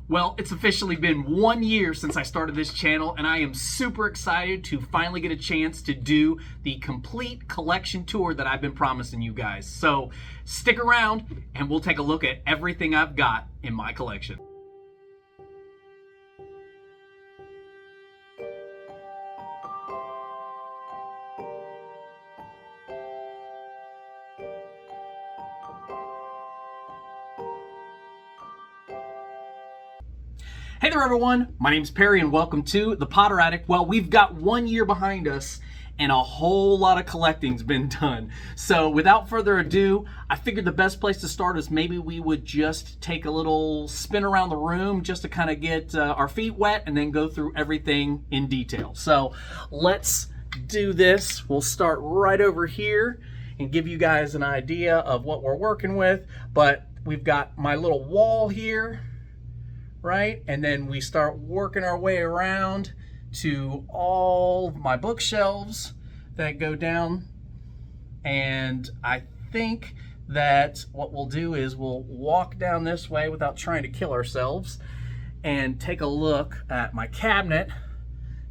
Well, it's officially been 1 year since I started this channel, and I am super excited to finally get a chance to do the complete collection tour that I've been promising you guys. So stick around and we'll take a look at everything I've got in my collection. Hey there everyone, my name's Perry and welcome to the Potter Addict. Well, we've got 1 year behind us and a whole lot of collecting's been done. So without further ado, I figured the best place to start is maybe we would just take a little spin around the room just to kind of get our feet wet and then go through everything in detail. So let's do this. We'll start right over here and give you guys an idea of what we're working with. But we've got my little wall here, right? And then we start working our way around to all my bookshelves that go down. And I think that what we'll do is we'll walk down this way without trying to kill ourselves and take a look at my cabinet.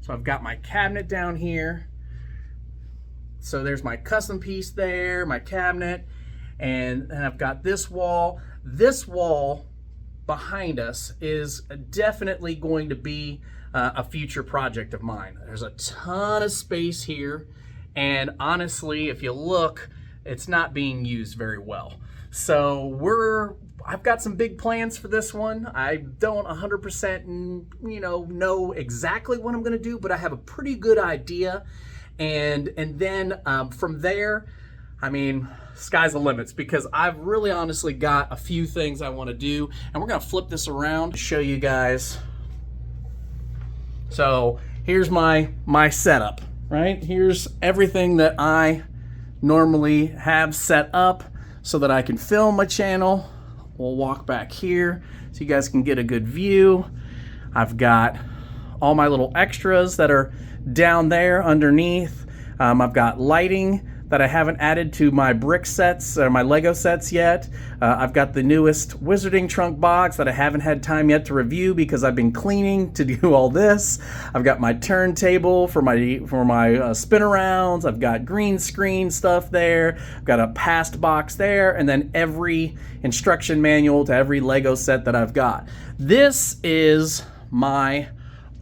So I've got my cabinet down here. So there's my custom piece there, my cabinet, and I've got this wall. This wall behind us is definitely going to be a future project of mine. There's a ton of space here, and honestly, if you look, it's not being used very well. So I've got some big plans for this one. I don't 100% know exactly what I'm going to do, but I have a pretty good idea, and then from there, I mean, sky's the limits, because I've really honestly got a few things I want to do, and we're going to flip this around to show you guys. So here's my setup, right? Here's everything that I normally have set up so that I can film my channel. We'll walk back here so you guys can get a good view. I've got all my little extras that are down there underneath. I've got lighting that I haven't added to my brick sets or my Lego sets yet. I've got the newest Wizarding trunk box that I haven't had time yet to review because I've been cleaning to do all this. I've got my turntable for my spin arounds. I've got green screen stuff there. I've got a past box there, and then every instruction manual to every Lego set that I've got. This is my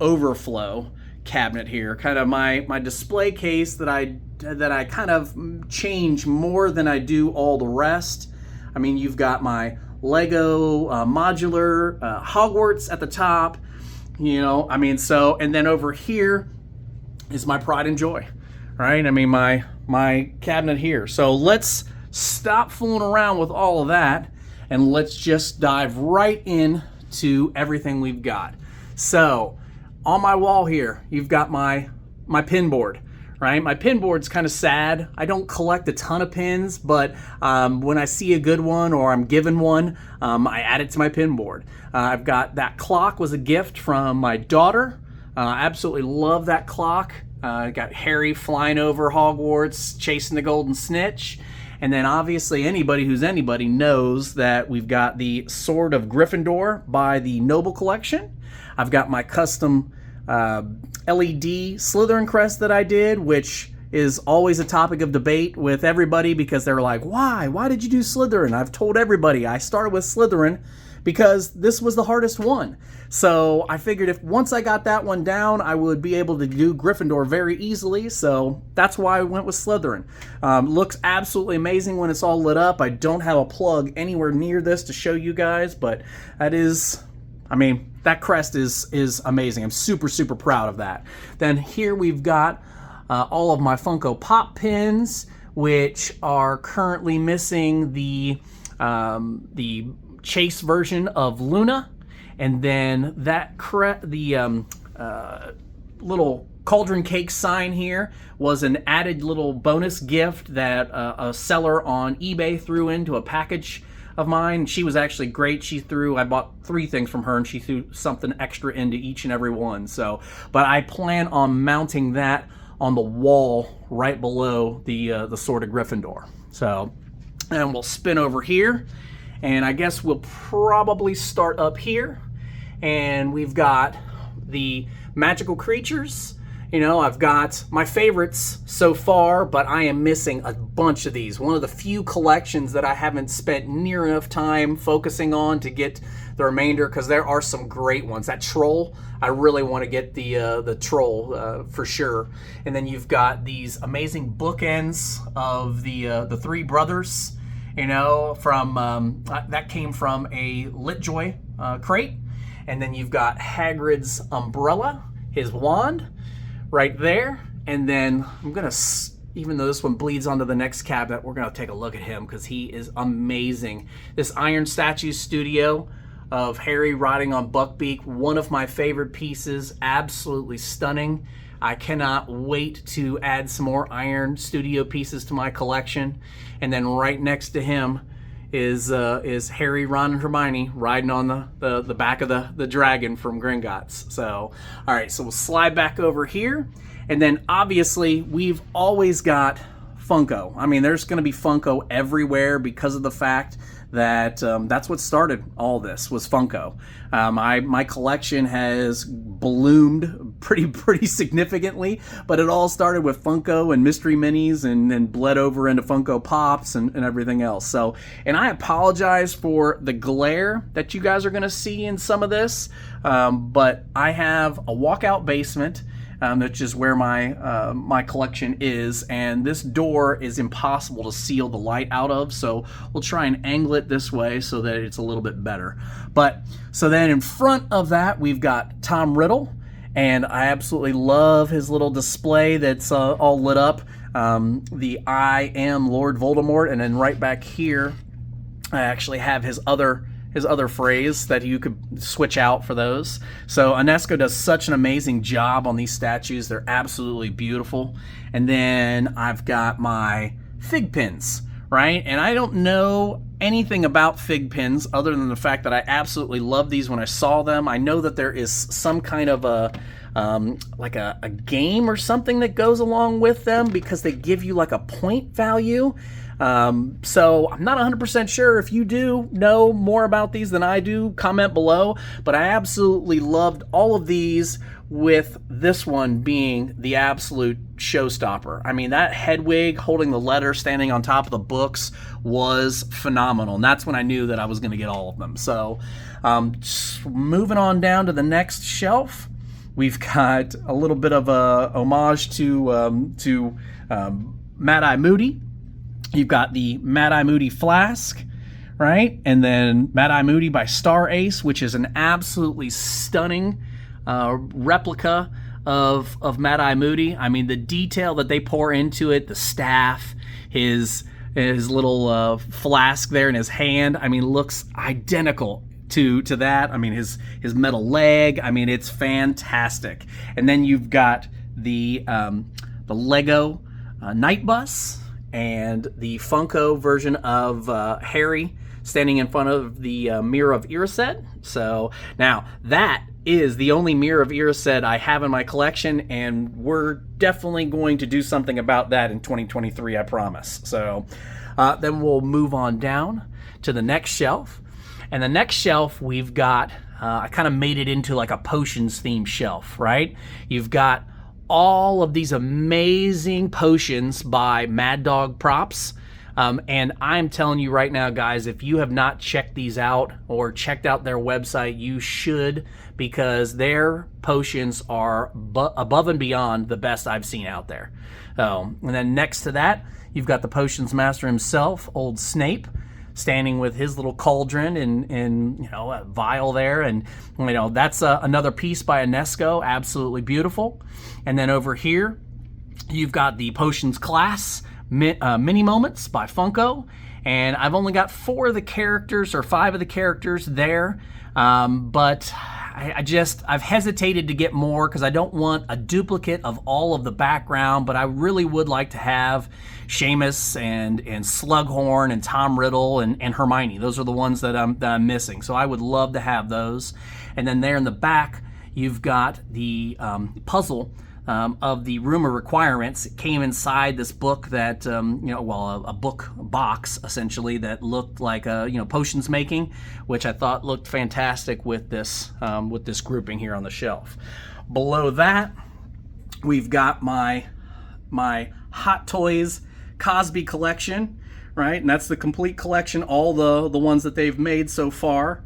overflow cabinet here, kind of my display case that I kind of change more than I do all the rest. I mean, you've got my Lego modular Hogwarts at the top, I mean, so, and then over here is my pride and joy, right? I mean, my cabinet here. So let's stop fooling around with all of that and let's just dive right into everything we've got. So on my wall here, you've got my pin board. Right? My pin board's kind of sad. I don't collect a ton of pins, but when I see a good one or I'm given one, I add it to my pin board. I've got that clock, was a gift from my daughter. I absolutely love that clock. Got Harry flying over Hogwarts, chasing the golden snitch. And then obviously anybody who's anybody knows that we've got the Sword of Gryffindor by the Noble Collection. I've got my custom LED Slytherin crest that I did, which is always a topic of debate with everybody because they're like, why did you do Slytherin? I've told everybody I started with Slytherin because this was the hardest one. So I figured if once I got that one down, I would be able to do Gryffindor very easily. So that's why I went with Slytherin. Looks absolutely amazing when it's all lit up. I don't have a plug anywhere near this to show you guys, but that is, I mean, that crest is amazing. I'm super, super proud of that. Then here we've got all of my Funko Pop pins, which are currently missing the Chase version of Luna. And then that little cauldron cake sign here was an added little bonus gift that a seller on eBay threw into a package of mine. She was actually great. I bought 3 things from her and she threw something extra into each and every one. So, but I plan on mounting that on the wall right below the Sword of Gryffindor. So, and we'll spin over here, and I guess we'll probably start up here. and we've got the magical creatures. You know, I've got my favorites so far, but I am missing a bunch of these. One of the few collections that I haven't spent near enough time focusing on to get the remainder, because there are some great ones. That troll, I really want to get the troll for sure. And then you've got these amazing bookends of the three brothers. You know, from that came from a Litjoy crate. And then you've got Hagrid's umbrella, his wand, right there. And then I'm gonna, even though this one bleeds onto the next cabinet, we're gonna take a look at him because he is amazing. This Iron Statue Studio of Harry riding on Buckbeak, one of my favorite pieces, absolutely stunning. I cannot wait to add some more Iron Studio pieces to my collection. And then right next to him is Harry, Ron, and Hermione riding on the back of the dragon from Gringotts. So, all right, so we'll slide back over here. And then obviously we've always got Funko. I mean, there's gonna be Funko everywhere because of the fact that that's what started all this, was Funko. My collection has bloomed pretty significantly, but it all started with Funko and Mystery Minis and then bled over into Funko Pops and everything else. So, and I apologize for the glare that you guys are gonna see in some of this, but I have a walkout basement, which is where my collection is, and this door is impossible to seal the light out of, so we'll try and angle it this way so that it's a little bit better. But so then in front of that we've got Tom Riddle, and I absolutely love his little display that's all lit up, the I am Lord Voldemort. And then right back here I actually have his other phrase that you could switch out for those. So Inesco does such an amazing job on these statues. They're absolutely beautiful. And then I've got my fig pins, right? And I don't know anything about fig pins other than the fact that I absolutely love these when I saw them. I know that there is some kind of a like a game or something that goes along with them because they give you like a point value. So I'm not 100% sure. If you do know more about these than I do, comment below. But I absolutely loved all of these, with this one being the absolute showstopper. I mean, that Hedwig holding the letter standing on top of the books was phenomenal. And that's when I knew that I was going to get all of them. So just moving on down to the next shelf, we've got a little bit of a homage to Mad-Eye Moody. You've got the Mad-Eye Moody flask, right? And then Mad-Eye Moody by Star Ace, which is an absolutely stunning replica of Mad-Eye Moody. I mean, the detail that they pour into it, the staff, his little flask there in his hand, I mean, looks identical to that. I mean, his metal leg, I mean, it's fantastic. And then you've got the Lego Night Bus, and the Funko version of Harry standing in front of the Mirror of Erised. So now that is the only Mirror of Erised I have in my collection, and we're definitely going to do something about that in 2023, I promise. So then we'll move on down to the next shelf. And the next shelf we've got, I kind of made it into like a potions themed shelf, right? You've got all of these amazing potions by Mad Dog Props. And I'm telling you right now, guys, if you have not checked these out or checked out their website, you should, because their potions are above and beyond the best I've seen out there. And then next to that, you've got the potions master himself, old Snape, standing with his little cauldron and a vial there, and that's another piece by Inesco, absolutely beautiful. And then over here you've got the potions class mini moments by Funko, and I've only got 4 of the characters or 5 of the characters there, but I've hesitated to get more because I don't want a duplicate of all of the background, but I really would like to have Seamus and Slughorn and Tom Riddle and Hermione. Those are the ones that I'm missing, so I would love to have those. And then there in the back you've got the puzzle of the room of requirements. It came inside this book that, a book box essentially that looked like potions making, which I thought looked fantastic with this grouping here on the shelf. Below that, we've got my Hot Toys Cosby collection, right? And that's the complete collection, all the ones that they've made so far.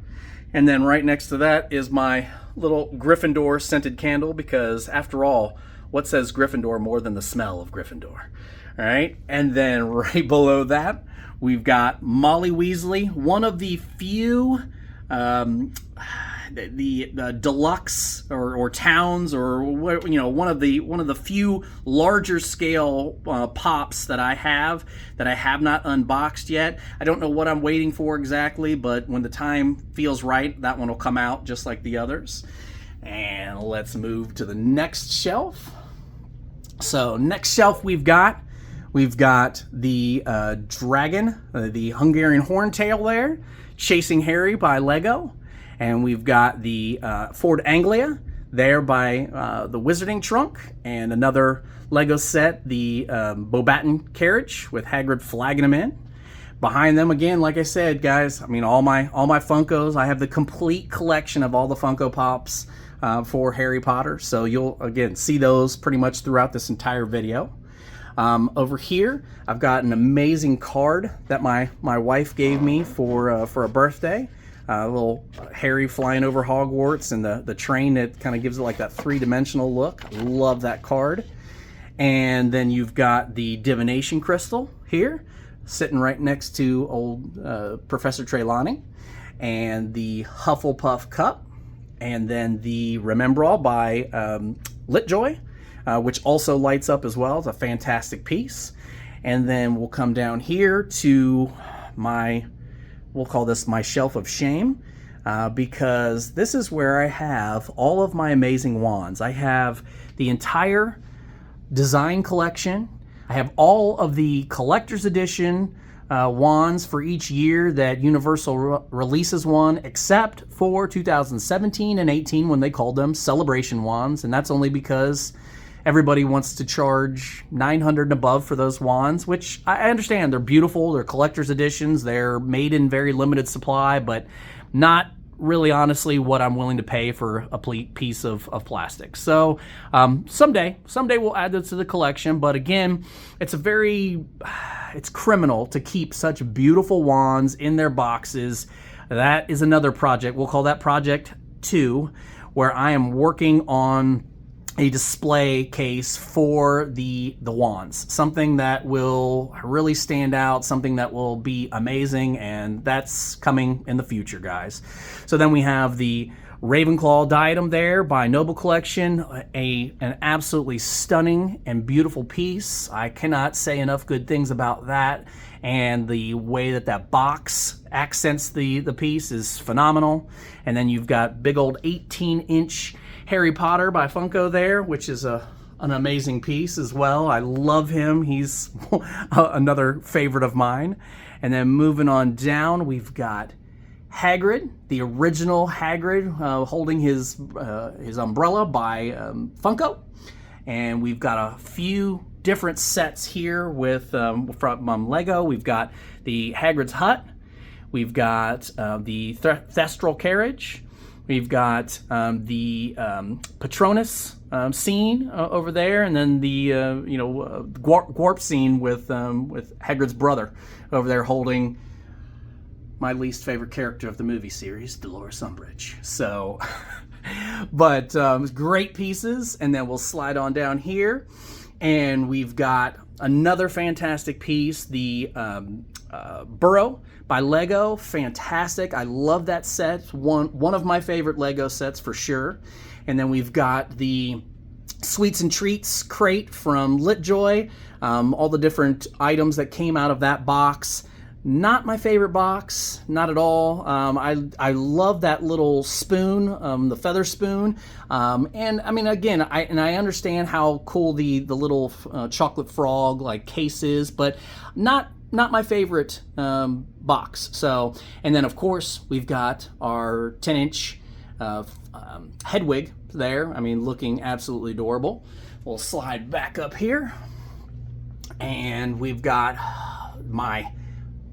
And then right next to that is my little Gryffindor scented candle, because after all, what says Gryffindor more than the smell of Gryffindor? All right. And then right below that, we've got Molly Weasley, one of the few the deluxe or towns, or one of the few larger scale pops that I have not unboxed yet. I don't know what I'm waiting for exactly, but when the time feels right, that one will come out just like the others. And let's move to the next shelf. So next shelf we've got the dragon, the Hungarian horntail there, chasing Harry by Lego. And we've got the Ford Anglia there by the Wizarding Trunk, and another Lego set, the Bobaton carriage with Hagrid flagging him in. Behind them, again, like I said, guys, I mean, all my Funkos. I have the complete collection of all the Funko Pops for Harry Potter. So you'll, again, see those pretty much throughout this entire video. Over here, I've got an amazing card that my wife gave me for a birthday. A little Harry flying over Hogwarts, and the train that kind of gives it like that three-dimensional look. Love that card. And then you've got the divination crystal here, sitting right next to old Professor Trelawney, and the Hufflepuff cup, and then the Remember All by Litjoy, which also lights up as well. It's a fantastic piece. And then we'll come down here to we'll call this my shelf of shame, because this is where I have all of my amazing wands. I have the entire design collection. I have all of the collector's edition wands for each year that Universal releases one, except for 2017 and 18 when they called them celebration wands, and that's only because everybody wants to charge $900 and above for those wands, which I understand. They're beautiful. They're collector's editions. They're made in very limited supply, but not really, honestly, what I'm willing to pay for a piece of plastic. So someday we'll add this to the collection. But again, it's criminal to keep such beautiful wands in their boxes. That is another project. We'll call that Project 2, where I am working on a display case for the wands, something that will really stand out, something that will be amazing, and that's coming in the future, guys. So then we have the Ravenclaw diadem there by Noble Collection, an absolutely stunning and beautiful piece. I cannot say enough good things about that, and the way that box accents the piece is phenomenal. And then you've got big old 18-inch Harry Potter by Funko there, which is an amazing piece as well. I love him. He's another favorite of mine. And then moving on down, we've got Hagrid, the original Hagrid, holding his umbrella by Funko. And we've got a few different sets here with from Lego. We've got the Hagrid's hut. We've got the Thestral carriage. We've got the Patronus scene over there, and then the Gwarp scene with Hagrid's brother over there holding my least favorite character of the movie series, Dolores Umbridge. So, but great pieces. And then we'll slide on down here, and we've got another fantastic piece, the Burrow by Lego. Fantastic. I love that set. One of my favorite Lego sets for sure. And then we've got the Sweets and Treats crate from Litjoy. All the different items that came out of that box. Not my favorite box, not at all. I love that little spoon, the feather spoon. And I mean, again, I understand how cool the little chocolate frog like case is, but not my favorite box. So, and then of course we've got our 10-inch Hedwig there. I mean, looking absolutely adorable. we'll slide back up here, and we've got my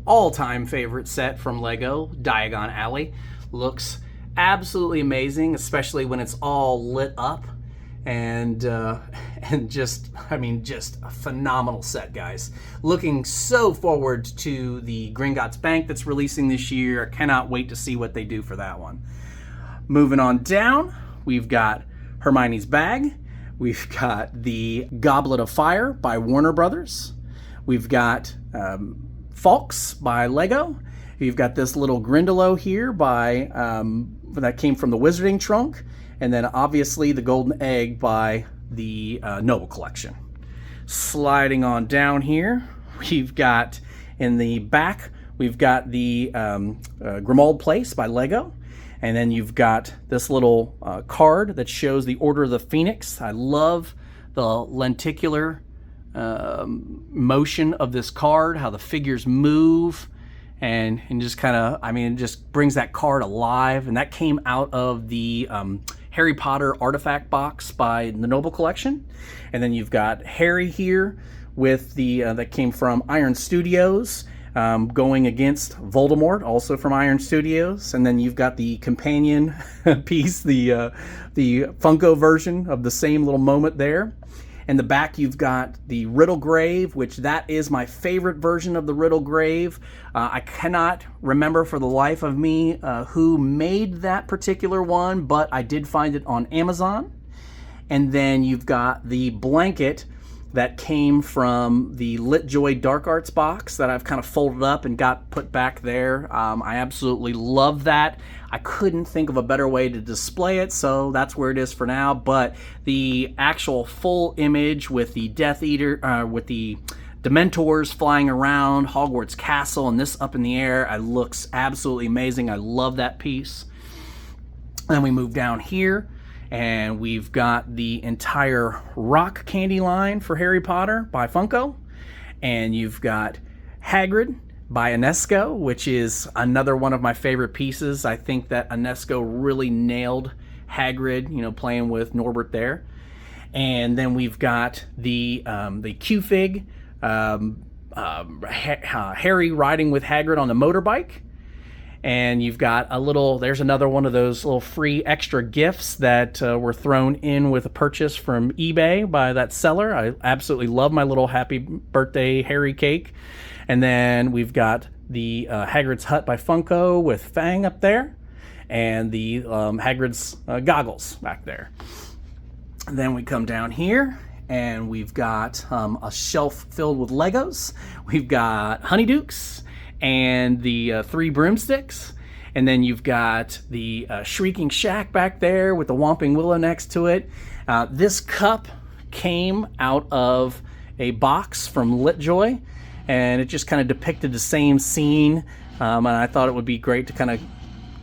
all-time favorite set from Lego, Diagon Alley. Looks absolutely amazing, especially when it's all lit up, and just, I mean, just a phenomenal set, guys. Looking so forward to the Gringotts Bank that's releasing this year. I cannot wait to see what they do for that one. Moving on down, we've got Hermione's bag. We've got the Goblet of Fire by Warner Brothers. We've got Fawkes by Lego. You've got this little Grindylow here by that came from the Wizarding Trunk, and then obviously the Golden Egg by the Noble Collection. Sliding on down here, we've got in the back, we've got the Grimmauld Place by Lego, and then you've got this little card that shows the Order of the Phoenix. I love the lenticular motion of this card, how the figures move, and just kind of, I mean, it just brings that card alive. And that came out of the Harry Potter artifact box by the Noble Collection. And then you've got Harry here with the that came from Iron Studios, going against Voldemort, also from Iron Studios. And then you've got the companion piece, the Funko version of the same little moment there. In the back, you've got the Riddle Grave, which that is my favorite version of the Riddle Grave. I cannot remember for the life of me who made that particular one, but I did find it on Amazon. And then you've got the blanket that came from the LitJoy Dark Arts box that I've kind of folded up and got put back there. I absolutely love that. I couldn't think of a better way to display it, so that's where it is for now. But the actual full image with the Death Eater, with the Dementors flying around Hogwarts Castle and this up in the air, it looks absolutely amazing. I love that piece. Then we move down here, and we've got the entire rock candy line for Harry Potter by Funko. And you've got Hagrid by Inesco, which is another one of my favorite pieces. I think that Inesco really nailed Hagrid, you know, playing with Norbert there. And then we've got the Q-Fig, Harry riding with Hagrid on the motorbike. And you've got a little, there's another one of those little free extra gifts that were thrown in with a purchase from eBay by that seller. I absolutely love my little happy birthday Harry cake. And then we've got the Hagrid's Hut by Funko with Fang up there, and the Hagrid's goggles back there. And then we come down here, and we've got a shelf filled with Legos. We've got Honeydukes and the 3 broomsticks. And then you've got the Shrieking Shack back there with the Whomping Willow next to it. This cup came out of a box from LitJoy, and it just kind of depicted the same scene. And I thought it would be great to kind of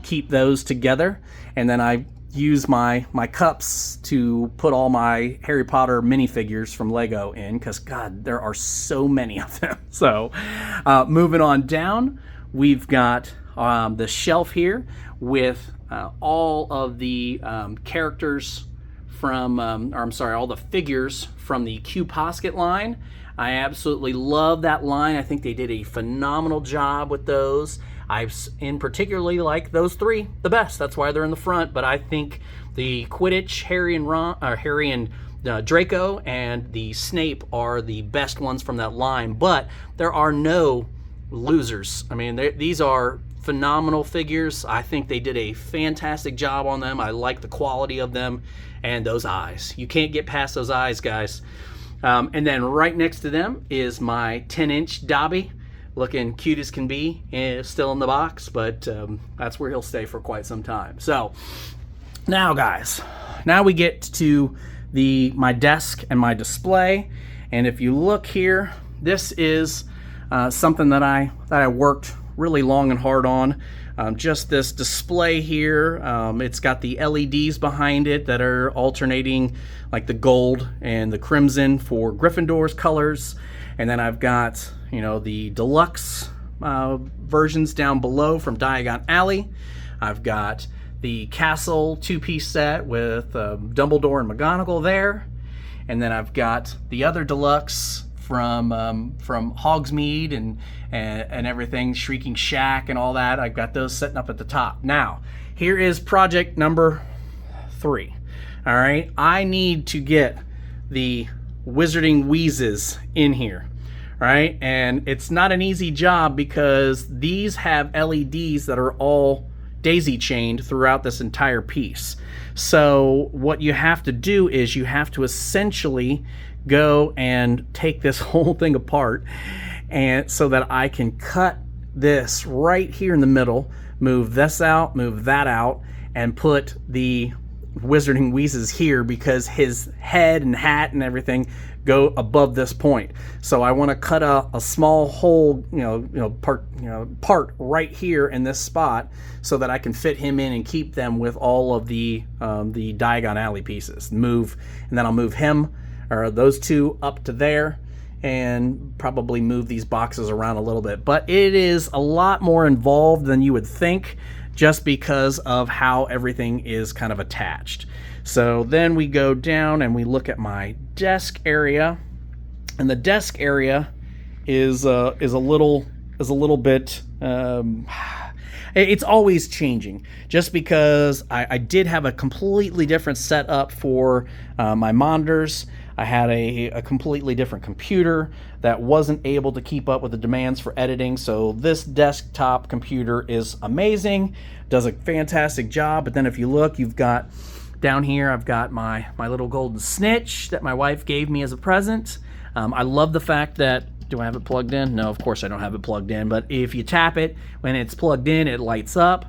keep those together. And then I use my cups to put all my Harry Potter minifigures from Lego in, because God, there are so many of them. So moving on down, we've got the shelf here with all of the characters from, all the figures from the Q Posket line. I absolutely love that line. I think they did a phenomenal job with those. I in particularly like those 3 the best. That's why they're in the front. But I think the Quidditch, Harry and Draco, and the Snape are the best ones from that line. But there are no losers. I mean, these are phenomenal figures. I think they did a fantastic job on them. I like the quality of them, and those eyes. You can't get past those eyes, guys. And then right next to them is my 10-inch Dobby, looking cute as can be, still in the box, but that's where he'll stay for quite some time. So now, guys, now we get to my desk and my display. And if you look here, this is something that I worked really long and hard on. Just this display here, it's got the LEDs behind it that are alternating, like the gold and the crimson for Gryffindor's colors. And then I've got, you know, the deluxe versions down below from Diagon Alley. I've got the castle 2-piece set with Dumbledore and McGonagall there. And then I've got the other deluxe from Hogsmeade and everything, Shrieking Shack and all that. I've got those sitting up at the top. Now, here is project number 3. All right, I need to get the Wizarding Wheezes in here, right? And it's not an easy job because these have LEDs that are all daisy chained throughout this entire piece. So what you have to do is you have to essentially go and take this whole thing apart, and so that I can cut this right here in the middle, move this out, move that out, and put the Wizarding Wheezes here because his head and hat and everything go above this point. So I want to cut a small hole, part right here in this spot so that I can fit him in and keep them with all of the Diagon Alley pieces. And then I'll move him, or those two, up to there, and probably move these boxes around a little bit. But it is a lot more involved than you would think, just because of how everything is kind of attached. So then we go down and we look at my desk area, and the desk area is a little bit it's always changing, just because I did have a completely different setup for my monitors. I had a completely different computer that wasn't able to keep up with the demands for editing. So this desktop computer is amazing, does a fantastic job. But then if you look, you've got down here, I've got my little golden snitch that my wife gave me as a present. I love the fact that, do I have it plugged in? No, of course I don't have it plugged in. But if you tap it, when it's plugged in, it lights up.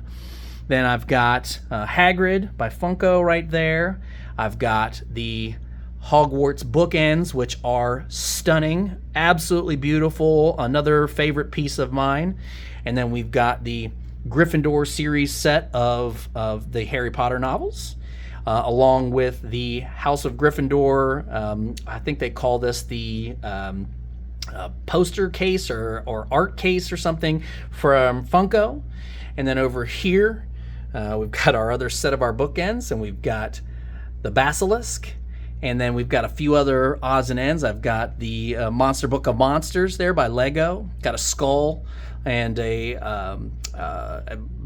Then I've got Hagrid by Funko right there. I've got the Hogwarts bookends, which are stunning, absolutely beautiful, another favorite piece of mine. And then we've got the Gryffindor series set of the Harry Potter novels, along with the House of Gryffindor. I think they call this the poster case or art case or something from Funko. And then over here, we've got our other set of our bookends, and we've got the Basilisk. And then we've got a few other odds and ends. I've got the Monster Book of Monsters there by Lego. Got a skull and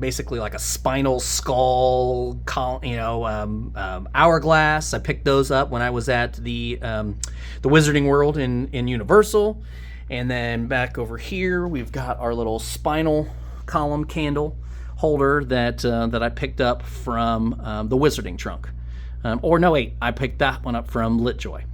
basically like a spinal skull, hourglass. I picked those up when I was at the Wizarding World in Universal. And then back over here, we've got our little spinal column candle holder that I picked up from the Wizarding Trunk. I picked that one up from LitJoy.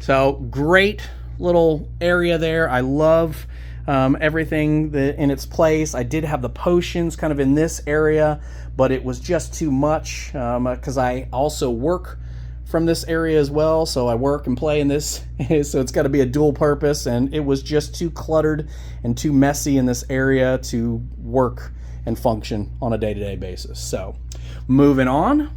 So great little area there. I love everything in its place. I did have the potions kind of in this area, but it was just too much because I also work from this area as well. So I work and play in this, so it's got to be a dual purpose, and it was just too cluttered and too messy in this area to work and function on a day-to-day basis. So moving on,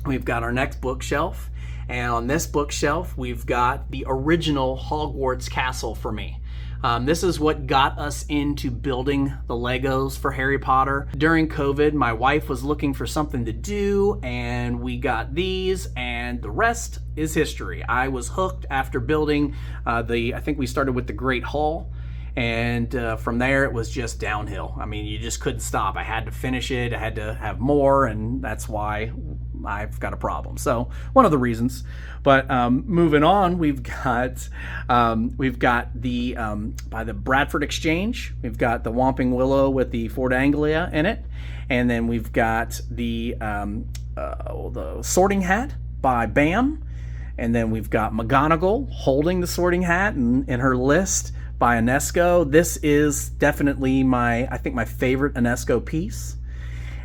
we've got our next bookshelf, and on this bookshelf we've got the original Hogwarts castle for me. This is what got us into building the Legos for Harry Potter. During COVID, my wife was looking for something to do, and we got these, and the rest is history. I was hooked after building I think we started with the Great Hall, and from there it was just downhill. I mean, you just couldn't stop. I had to finish it. I had to have more, and that's why I've got a problem. So one of the reasons. But moving on, we've got the by the Bradford Exchange. We've got the Whomping Willow with the Ford Anglia in it, and then we've got the Sorting Hat by Bam, and then we've got McGonagall holding the Sorting Hat in her list by Inesco. This is definitely I think my favorite Inesco piece.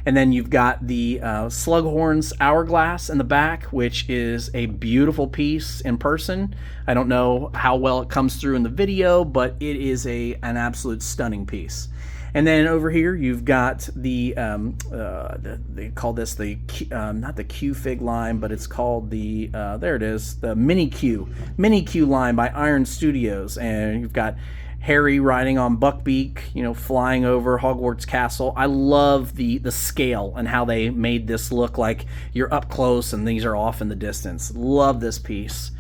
And then you've got the Slughorn's Hourglass in the back, which is a beautiful piece in person. I don't know how well it comes through in the video, but it is an absolute stunning piece. And then over here you've got they call this not the Q Fig line, but it's called there it is, the Mini Q line by Iron Studios. And you've got Harry riding on Buckbeak, you know, flying over Hogwarts Castle. I love the scale and how they made this look like you're up close and these are off in the distance. Love this piece.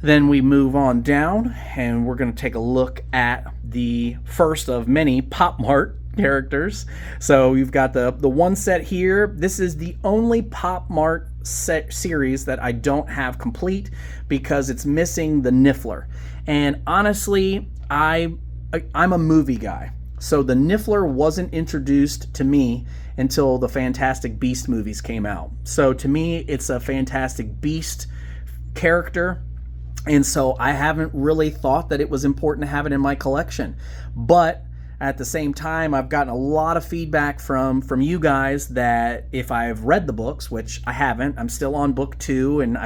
Then we move on down and we're going to take a look at the first of many Pop Mart characters. So you've got the one set here. This is the only Pop Mart set series that I don't have complete because it's missing the Niffler. And honestly, I'm a movie guy. So the Niffler wasn't introduced to me until the Fantastic Beast movies came out. So to me, it's a Fantastic Beast character. And so I haven't really thought that it was important to have it in my collection. But at the same time, I've gotten a lot of feedback from you guys that if I've read the books, which I haven't, I'm still on book 2, and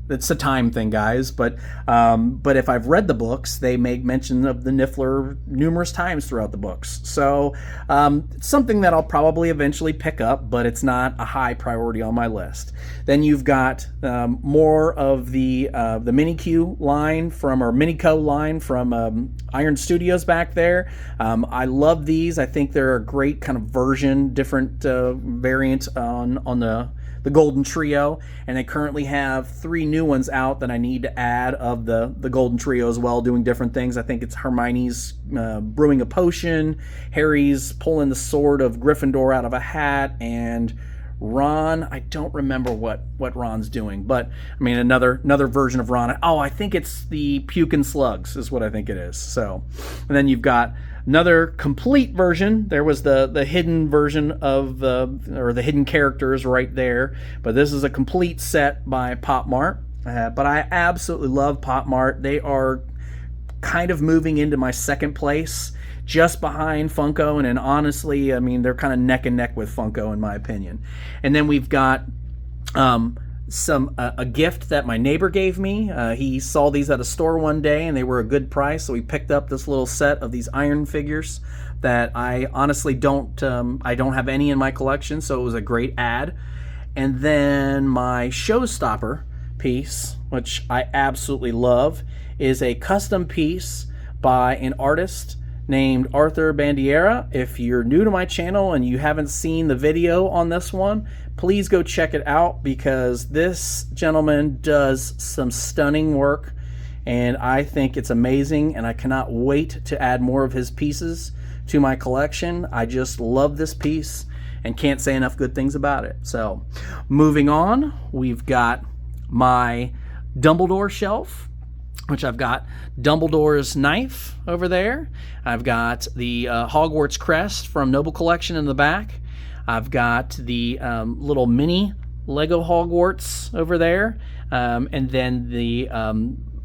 it's a time thing, guys, but if I've read the books, they make mention of the Niffler numerous times throughout the books. So it's something that I'll probably eventually pick up, but it's not a high priority on my list. Then you've got more of the Mini-Q line Mini-Co line from Iron Studios back there. I love these. I think they're a great kind of different variant on the Golden Trio, and they currently have 3 new ones out that I need to add of the Golden Trio as well, doing different things. I think it's Hermione's brewing a potion, Harry's pulling the sword of Gryffindor out of a hat, and Ron, I don't remember what Ron's doing, but I mean another version of Ron. Oh, I think it's the Pukin Slugs is what I think it is. So, and then you've got another complete version. There was the hidden version of the hidden characters right there, but this is a complete set by Pop Mart. But I absolutely love Pop Mart. They are kind of moving into my second place, just behind Funko, and then honestly, I mean, they're kind of neck and neck with Funko in my opinion. And then we've got a gift that my neighbor gave me. He saw these at a store one day and they were a good price, so he picked up this little set of these iron figures that I honestly don't have any in my collection, so it was a great add. And then my showstopper piece, which I absolutely love, is a custom piece by an artist named Arthur Bandiera. If you're new to my channel and you haven't seen the video on this one, please go check it out, because this gentleman does some stunning work and I think it's amazing, and I cannot wait to add more of his pieces to my collection. I just love this piece and can't say enough good things about it. So moving on, we've got my Dumbledore shelf, which I've got Dumbledore's knife over there. I've got the Hogwarts crest from Noble Collection in the back. I've got the little mini Lego Hogwarts over there. And then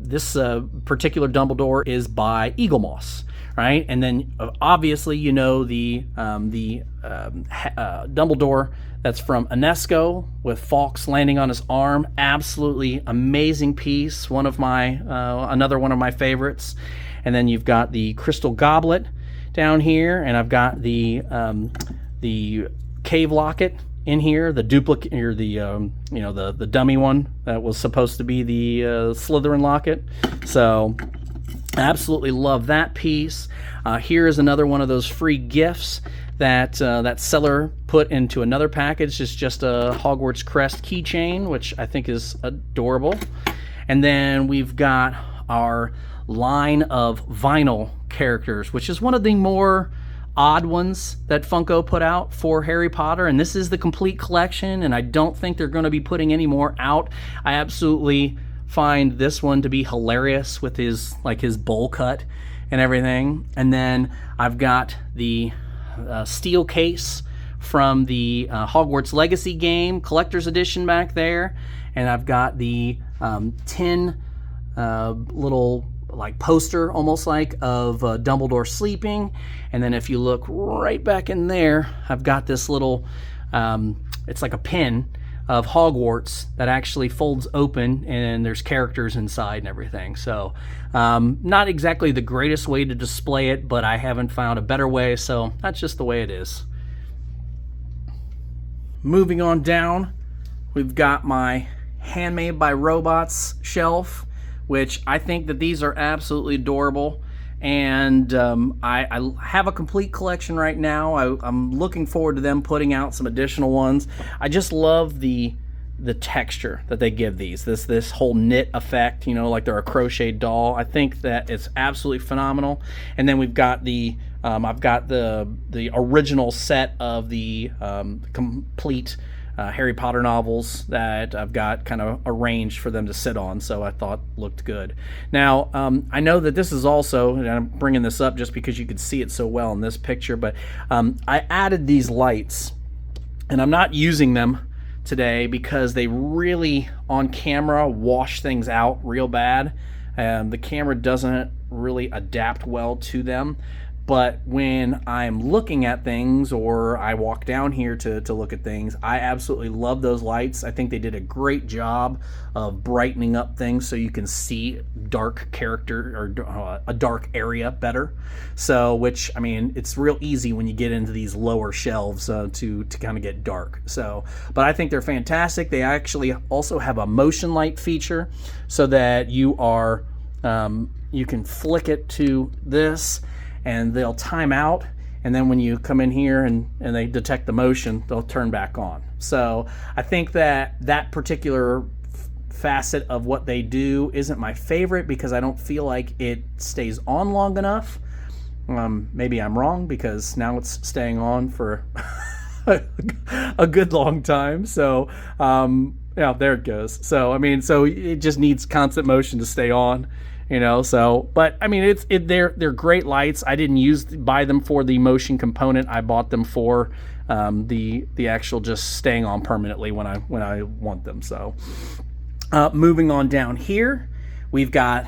this particular Dumbledore is by Eaglemoss, right? And then obviously, you know, the Dumbledore that's from UNESCO with Fawkes landing on his arm. Absolutely amazing piece. Another one of my favorites. And then you've got the crystal goblet down here, and I've got the cave locket in here, the duplicate, or the dummy one that was supposed to be the Slytherin locket. So absolutely love that piece. Here is another one of those free gifts that seller put into another package. It's just a Hogwarts crest keychain, which I think is adorable. And then we've got our line of vinyl characters, which is one of the more odd ones that Funko put out for Harry Potter, and this is the complete collection, and I don't think they're going to be putting any more out. I absolutely find this one to be hilarious with his bowl cut and everything. And then I've got the steel case from the Hogwarts Legacy game collector's edition back there, and I've got the tin little poster almost like of Dumbledore sleeping. And then if you look right back in there, I've got this little it's like a pin of Hogwarts that actually folds open, and there's characters inside and everything. So not exactly the greatest way to display it, but I haven't found a better way, so that's just the way it is. Moving on down, we've got my Handmade by Robots shelf, which I think that these are absolutely adorable. and I have a complete collection right now. I'm looking forward to them putting out some additional ones. I just love the texture that they give these, this whole knit effect, you know, like they're a crocheted doll. I think that it's absolutely phenomenal. And then we've got the I've got the original set of the complete Harry Potter novels that I've got kind of arranged for them to sit on, so I thought looked good. Now, I know that this is also, and I'm bringing this up just because you can see it so well in this picture, but I added these lights, and I'm not using them today because they really, on camera, wash things out real bad. The camera doesn't really adapt well to them. But when I'm looking at things, or I walk down here to look at things, I absolutely love those lights. I think they did a great job of brightening up things so you can see dark character, or a dark area better. So, which, I mean, it's real easy when you get into these lower shelves to kind of get dark. So, but I think they're fantastic. They actually also have a motion light feature so that you can flick it to this, and they'll time out, and then when you come in here and they detect the motion, they'll turn back on. So I think that particular facet of what they do isn't my favorite because I don't feel like it stays on long enough. Maybe I'm wrong, because now it's staying on for a good long time. So yeah, there it goes. So I mean, so it just needs constant motion to stay on. You know, so, but I mean, they're great lights. I didn't buy them for the motion component. I bought them for the actual just staying on permanently when I want them. So, moving on down here, we've got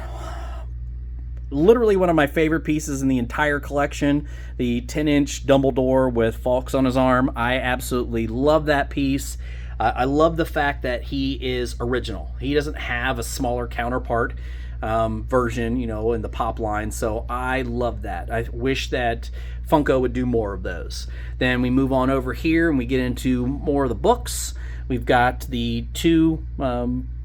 literally one of my favorite pieces in the entire collection, the 10-inch Dumbledore with Fawkes on his arm. I absolutely love that piece. I love the fact that he is original. He doesn't have a smaller counterpart version, you know, in the pop line. So I love that. I wish that Funko would do more of those. Then we move on over here and we get into more of the books. We've got the two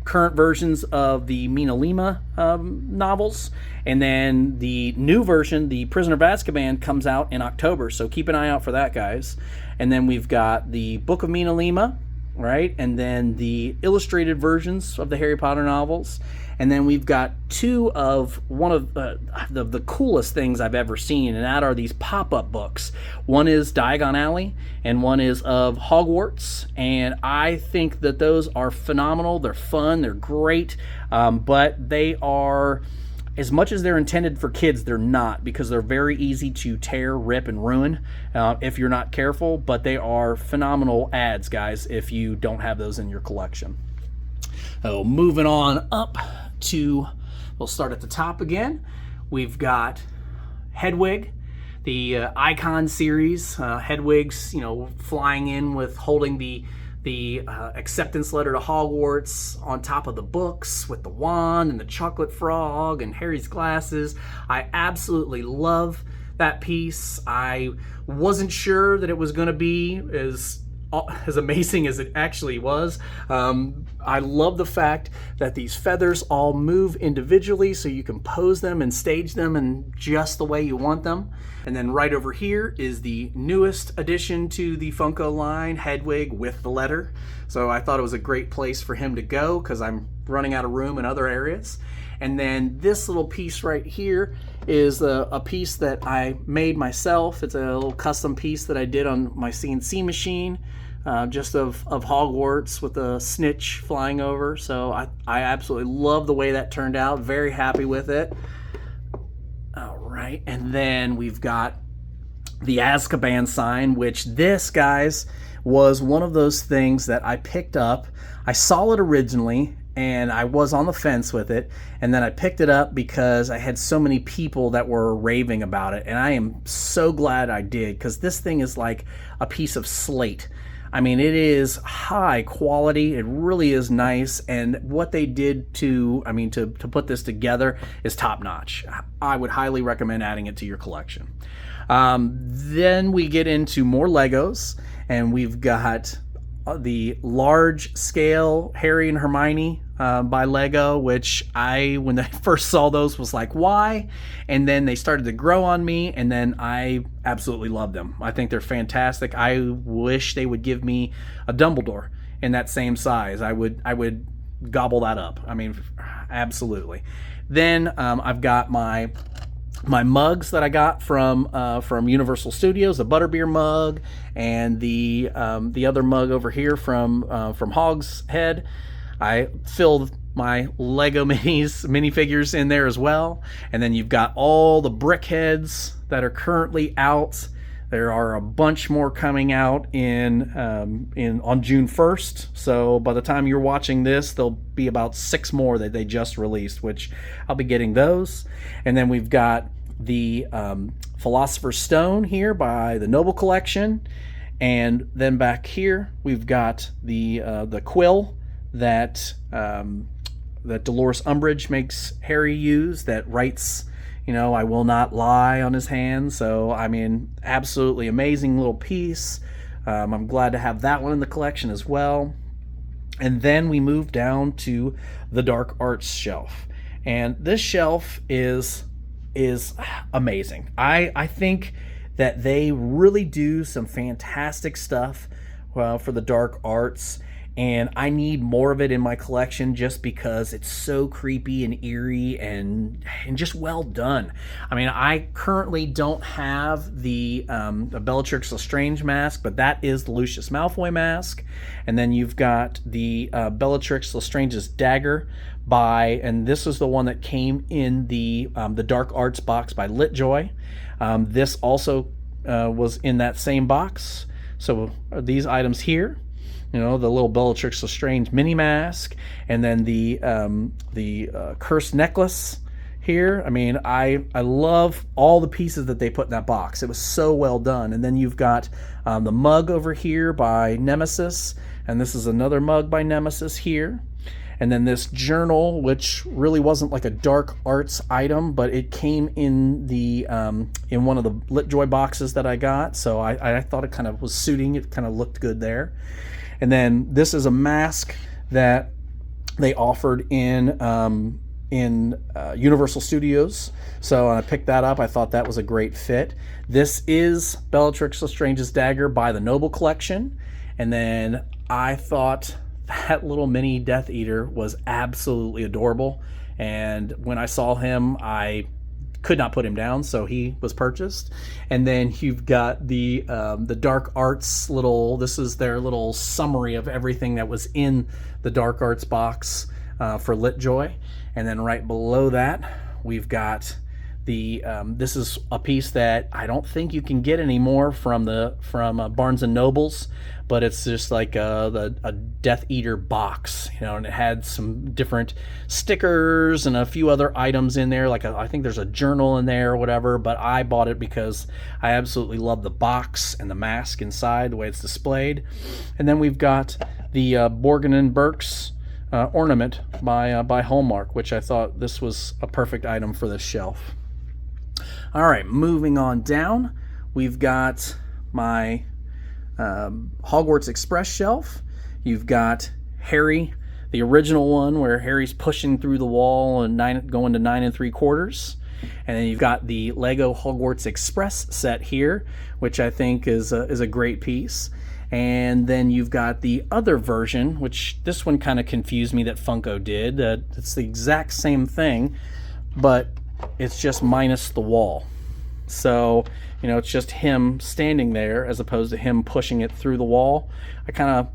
current versions of the Mina Lima novels, and then the new version, the Prisoner of Azkaban, comes out in October. So keep an eye out for that, guys. And then we've got the Book of Mina Lima, right? And then the illustrated versions of the Harry Potter novels. And then we've got two of one of the coolest things I've ever seen, and that are these pop-up books. One is Diagon Alley, and one is of Hogwarts. And I think that those are phenomenal. They're fun. They're great. But they are, as much as they're intended for kids, they're not, because they're very easy to tear, rip, and ruin if you're not careful. But they are phenomenal ads, guys, if you don't have those in your collection. So moving on up to, we'll start at the top again. We've got Hedwig, the Icon series. Hedwig's, you know, flying in with holding the acceptance letter to Hogwarts on top of the books with the wand and the chocolate frog and Harry's glasses. I absolutely love that piece. I wasn't sure that it was going to be as amazing as it actually was. I love the fact that these feathers all move individually, so you can pose them and stage them in just the way you want them. And then right over here is the newest addition to the Funko line, Hedwig with the letter. So I thought it was a great place for him to go, because I'm running out of room in other areas. And then this little piece right here is a piece that I made myself. It's a little custom piece that I did on my CNC machine, just of Hogwarts with a snitch flying over. So I absolutely love the way that turned out. Very happy with it. All right, and then we've got the Azkaban sign, which this, guys, was one of those things that I picked up. I saw it originally, and I was on the fence with it, and then I picked it up because I had so many people that were raving about it, and I am so glad I did, because this thing is like a piece of slate. I mean, it is high quality. It really is nice, and what they did to put this together is top notch. I would highly recommend adding it to your collection. Then we get into more Legos, and we've got the large scale Harry and Hermione by Lego, which when I first saw those, was like, why? And then they started to grow on me, and then I absolutely love them. I think they're fantastic. I wish they would give me a Dumbledore in that same size. I would gobble that up. I mean, absolutely. Then I've got my mugs that I got from Universal Studios, the Butterbeer mug, and the other mug over here from Hog's Head. I filled my Lego minifigures in there as well. And then you've got all the brick heads that are currently out. There are a bunch more coming out on June 1st. So by the time you're watching this, there'll be about 6 more that they just released, which I'll be getting those. And then we've got the Philosopher's Stone here by the Noble Collection. And then back here, we've got the quill that Dolores Umbridge makes Harry use, that writes, I will not lie on his hand. So, I mean, absolutely amazing little piece. I'm glad to have that one in the collection as well. And then we move down to the Dark Arts shelf. And this shelf is amazing. I think that they really do some fantastic stuff for the Dark Arts. And I need more of it in my collection just because it's so creepy and eerie and just well done. I mean, I currently don't have the Bellatrix Lestrange mask, but that is the Lucius Malfoy mask. And then you've got the Bellatrix Lestrange's dagger and this is the one that came in the Dark Arts box by Litjoy. This also was in that same box. So these items here, the little Bellatrix Lestrange mini mask, and then the cursed necklace here. I mean, I love all the pieces that they put in that box. It was so well done. And then you've got the mug over here by Nemesis, and this is another mug by Nemesis here. And then this journal, which really wasn't like a Dark Arts item, but it came in in one of the Litjoy boxes that I got. So I thought it kind of was suiting. It kind of looked good there. And then this is a mask that they offered in Universal Studios. So I picked that up. I thought that was a great fit. This is Bellatrix Lestrange's dagger by the Noble Collection. And then I thought that little mini Death Eater was absolutely adorable. And when I saw him, I could not put him down, so he was purchased. And then you've got the Dark Arts this is their little summary of everything that was in the Dark Arts box for Litjoy. And then right below that, we've got this is a piece that I don't think you can get anymore from Barnes and Nobles, but it's just like a Death Eater box, and it had some different stickers and a few other items in there. Like I think there's a journal in there or whatever, but I bought it because I absolutely love the box and the mask inside, the way it's displayed. And then we've got the Borgin and Burke's ornament by Hallmark, which I thought this was a perfect item for this shelf. All right, moving on down, we've got my Hogwarts Express shelf. You've got Harry, the original one where Harry's pushing through the wall and going to 9 3/4. And then you've got the Lego Hogwarts Express set here, which I think is a great piece. And then you've got the other version, which this one kind of confused me that Funko did. It's the exact same thing, but it's just minus the wall. So, it's just him standing there as opposed to him pushing it through the wall. I kind of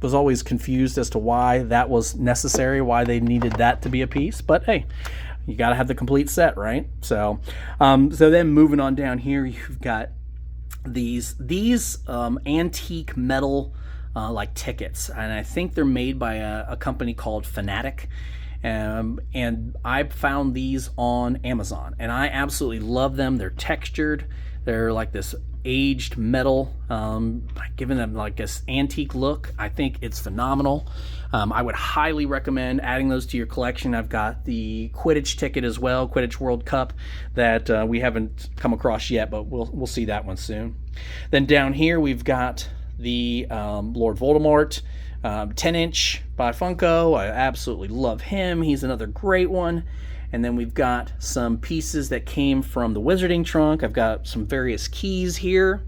was always confused as to why that was necessary, why they needed that to be a piece. But hey, you got to have the complete set, right? So then moving on down here, you've got these antique metal like tickets, and I think they're made by a company called Fanatic. And I found these on Amazon, and I absolutely love them. They're textured. They're like this aged metal, giving them like this antique look. I think it's phenomenal. I would highly recommend adding those to your collection. I've got the Quidditch ticket as well, Quidditch World Cup, that we haven't come across yet, but we'll see that one soon. Then down here we've got the Lord Voldemort 10-inch by Funko. I absolutely love him. He's another great one. And then we've got some pieces that came from the Wizarding Trunk. I've got some various keys here.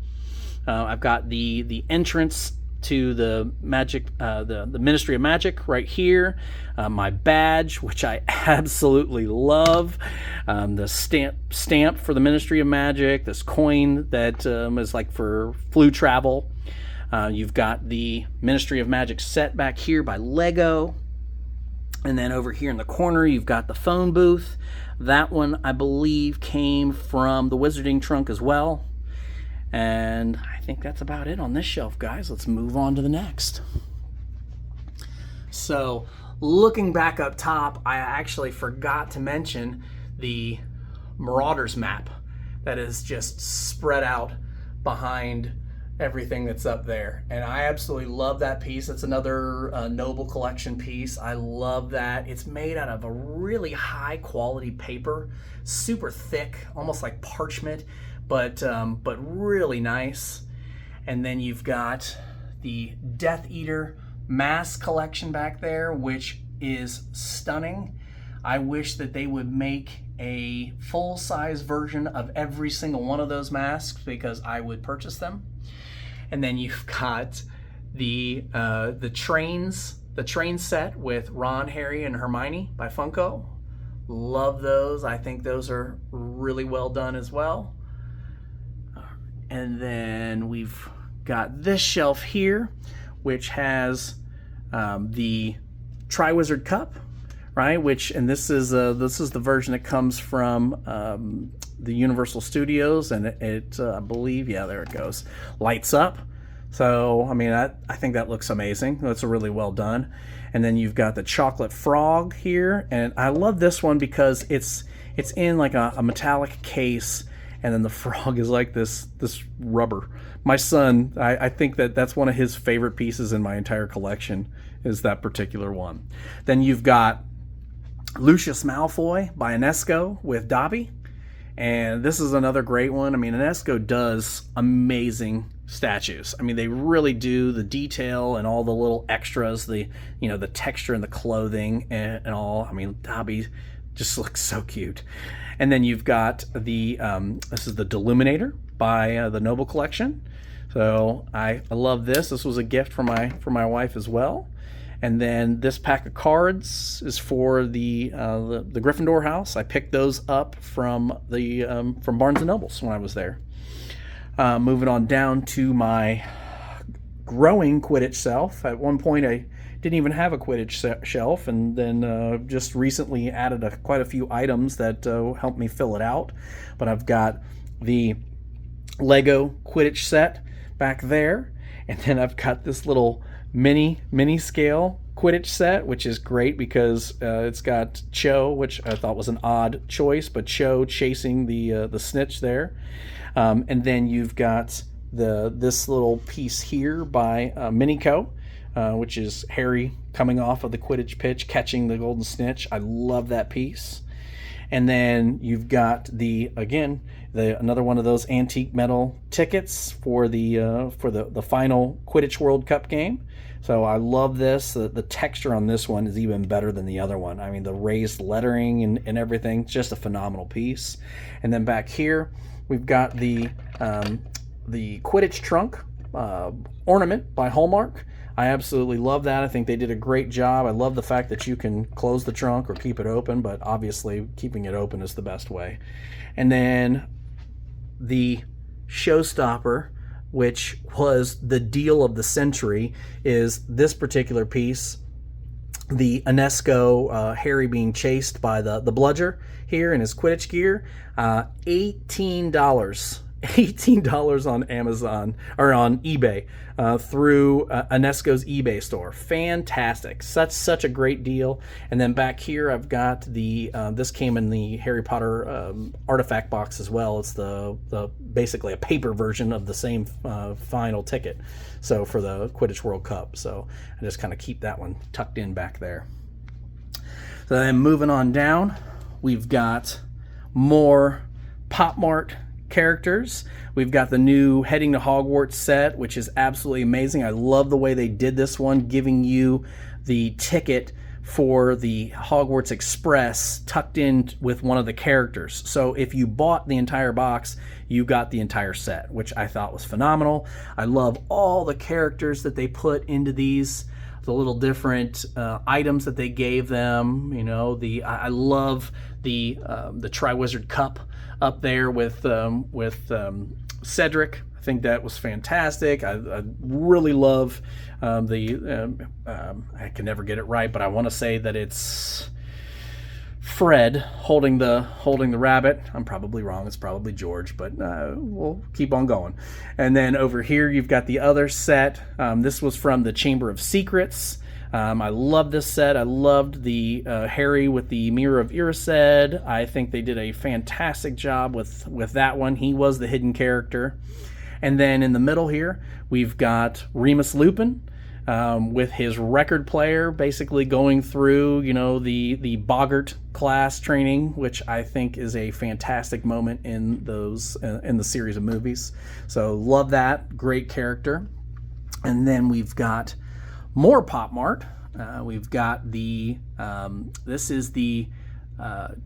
I've got the entrance to the magic, the Ministry of Magic right here. My badge, which I absolutely love. The stamp for the Ministry of Magic. This coin that is like for flu travel. You've got the Ministry of Magic set back here by Lego. And then over here in the corner, you've got the phone booth. That one, I believe, came from the Wizarding Trunk as well. And I think that's about it on this shelf, guys. Let's move on to the next. So, looking back up top, I actually forgot to mention the Marauders map that is just spread out behind everything that's up there, and I absolutely love that piece. It's another Noble Collection piece. I love that. It's made out of a really high quality paper, super thick, almost like parchment, but really nice. And then you've got the Death Eater mask collection back there, which is stunning. I wish that they would make a full-size version of every single one of those masks, because I would purchase them. And then you've got the train set with Ron, Harry, and Hermione by Funko. Love those. I think those are really well done as well. And then we've got this shelf here, which has the Triwizard Cup, right? This is the version that comes from the Universal Studios, and it I believe, yeah, there it goes, lights up. So I mean, I think that looks amazing. That's really well done. And then you've got the chocolate frog here, and I love this one because it's in like a metallic case, and then the frog is like this rubber. My son, I think that's one of his favorite pieces in my entire collection, is that particular one. Then you've got Lucius Malfoy by Enesco with Dobby. And this is another great one. I mean, Enesco does amazing statues. I mean, they really do. The detail and all the little extras, the texture and the clothing and all. I mean, Dobby just looks so cute. And then you've got the this is the Deluminator by the Noble Collection. So I love this. This was a gift for my wife as well. And then this pack of cards is for the Gryffindor house. I picked those up from Barnes & Nobles when I was there. Moving on down to my growing Quidditch shelf. At one point, I didn't even have a Quidditch shelf, and then just recently added quite a few items that helped me fill it out. But I've got the Lego Quidditch set back there, and then I've got this little mini scale Quidditch set, which is great because it's got Cho, which I thought was an odd choice, but Cho chasing the snitch there. And then you've got this little piece here by Minico, which is Harry coming off of the Quidditch pitch, catching the golden snitch. I love that piece. And then you've got another one of those antique metal tickets for the final Quidditch World Cup game. So I love this. The texture on this one is even better than the other one. I mean, the raised lettering and everything, just a phenomenal piece. And then back here, we've got the Quidditch trunk ornament by Hallmark. I absolutely love that. I think they did a great job. I love the fact that you can close the trunk or keep it open, but obviously keeping it open is the best way. And then the showstopper, which was the deal of the century, is this particular piece. The Enesco Harry being chased by the bludger here in his Quidditch gear. $18 on Amazon, or on eBay, through Enesco's eBay store. Fantastic. Such a great deal. And then back here I've got this came in the Harry Potter artifact box as well. It's the basically a paper version of the same final ticket, so for the Quidditch World Cup. So I just kind of keep that one tucked in back there. So then moving on down, we've got more Pop Mart characters. We've got the new Heading to Hogwarts set, which is absolutely amazing. I love the way they did this one, giving you the ticket for the Hogwarts Express tucked in with one of the characters. So if you bought the entire box, you got the entire set, which I thought was phenomenal. I love all the characters that they put into these, the little different items that they gave them. You know, I love the Triwizard Cup up there with Cedric. I think that was fantastic. I really love I can never get it right, but I want to say that it's Fred holding the rabbit. I'm probably wrong. It's probably George, but we'll keep on going. And then over here, you've got the other set. This was from the Chamber of Secrets. I love this set. I loved the Harry with the Mirror of Erised. I think they did a fantastic job with that one. He was the hidden character. And then in the middle here, we've got Remus Lupin with his record player, basically going through, you know, the Boggart class training, which I think is a fantastic moment in the series of movies. So love that. Great character. And then we've got more Pop Mart. We've got this is the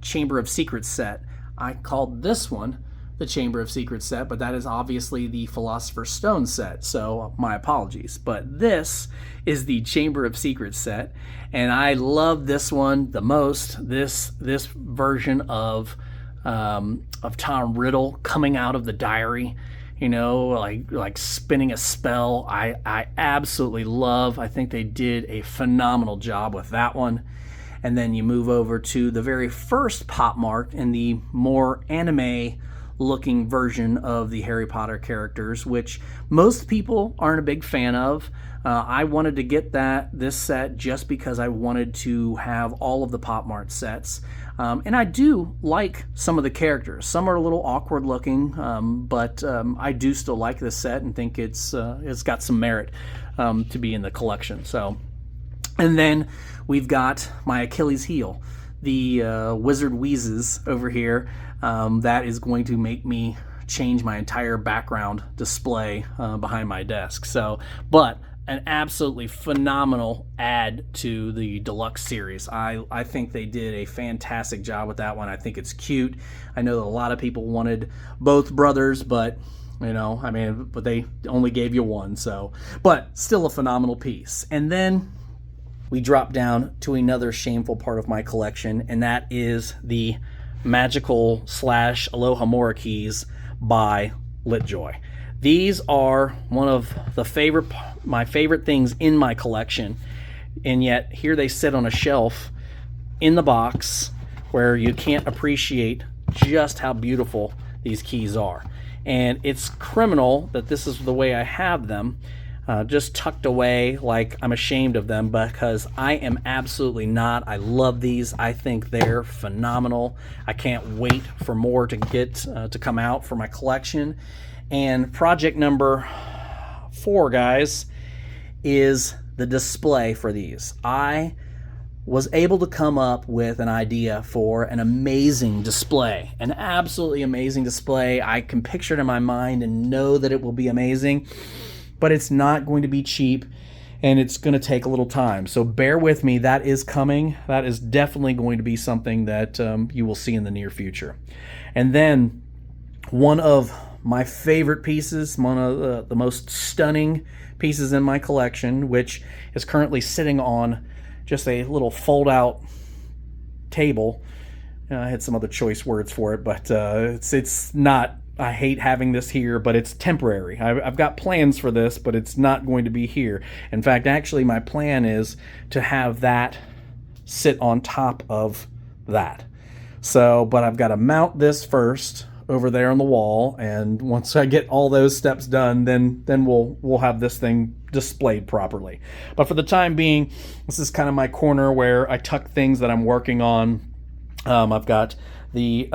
Chamber of Secrets set. I called this one the Chamber of Secrets set, but that is obviously the Philosopher's Stone set, so my apologies. But this is the Chamber of Secrets set, and I love this one the most. This version of Tom Riddle coming out of the diary, you know, like spinning a spell. I absolutely love. I think they did a phenomenal job with that one. And then you move over to the very first Pop Mart and the more anime looking version of the Harry Potter characters, which most people aren't a big fan of. I wanted to get this set just because I wanted to have all of the Pop Mart sets. And I do like some of the characters. Some are a little awkward looking, but I do still like this set and think it's got some merit to be in the collection. So, and then we've got my Achilles heel, the Wizard Wheezes over here. That is going to make me change my entire background display behind my desk. So, but an absolutely phenomenal add to the deluxe series. I think they did a fantastic job with that one. I think it's cute. I know that a lot of people wanted both brothers, but you know, I mean, but they only gave you one. So, but still a phenomenal piece. And then we drop down to another shameful part of my collection, and that is the Magical / Aloha Mora keys by LitJoy. These are one of my favorite things in my collection, and yet here they sit on a shelf in the box where you can't appreciate just how beautiful these keys are. And it's criminal that this is the way I have them, just tucked away like I'm ashamed of them, because I am absolutely not. I love these. I think they're phenomenal. I can't wait for more to get to come out for my collection. And project number 4, guys, is the display for these. I was able to come up with an idea for an amazing display, an absolutely amazing display. I can picture it in my mind and know that it will be amazing, but it's not going to be cheap, and it's going to take a little time. So bear with me. That is coming. That is definitely going to be something that you will see in the near future. And then one of my favorite pieces, one of the most stunning pieces in my collection, which is currently sitting on just a little fold-out table. I had some other choice words for it, but it's not. I hate having this here, but it's temporary. I've got plans for this, but it's not going to be here. In fact, actually, my plan is to have that sit on top of that. So, but I've got to mount this first over there on the wall, and once I get all those steps done, then we'll have this thing displayed properly. But for the time being, this is kind of my corner where I tuck things that I'm working on. I've got the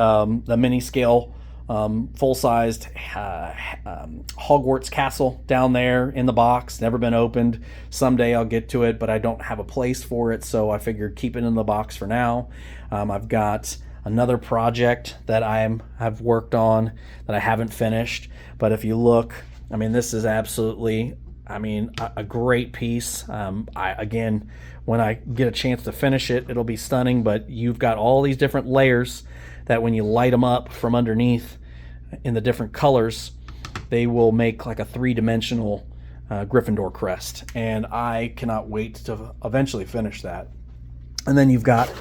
mini scale full-sized Hogwarts castle down there in the box, never been opened. Someday I'll get to it, but I don't have a place for it, so I figured keep it in the box for now. I've got another project that have worked on that I haven't finished. But if you look, I mean, this is absolutely, I mean, a great piece. Again, when I get a chance to finish it, it'll be stunning. But you've got all these different layers that when you light them up from underneath in the different colors, they will make like a three-dimensional Gryffindor crest. And I cannot wait to eventually finish that. And then you've got a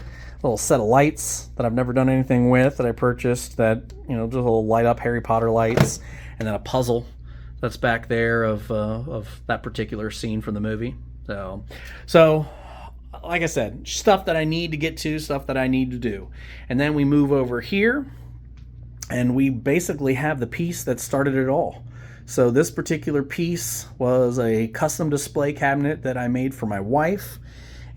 little set of lights that I've never done anything with that I purchased that, you know, just little light up Harry Potter lights, and then a puzzle that's back there of that particular scene from the movie. So like I said, stuff that I need to get to, stuff that I need to do. And then we move over here, and we basically have the piece that started it all. So this particular piece was a custom display cabinet that I made for my wife.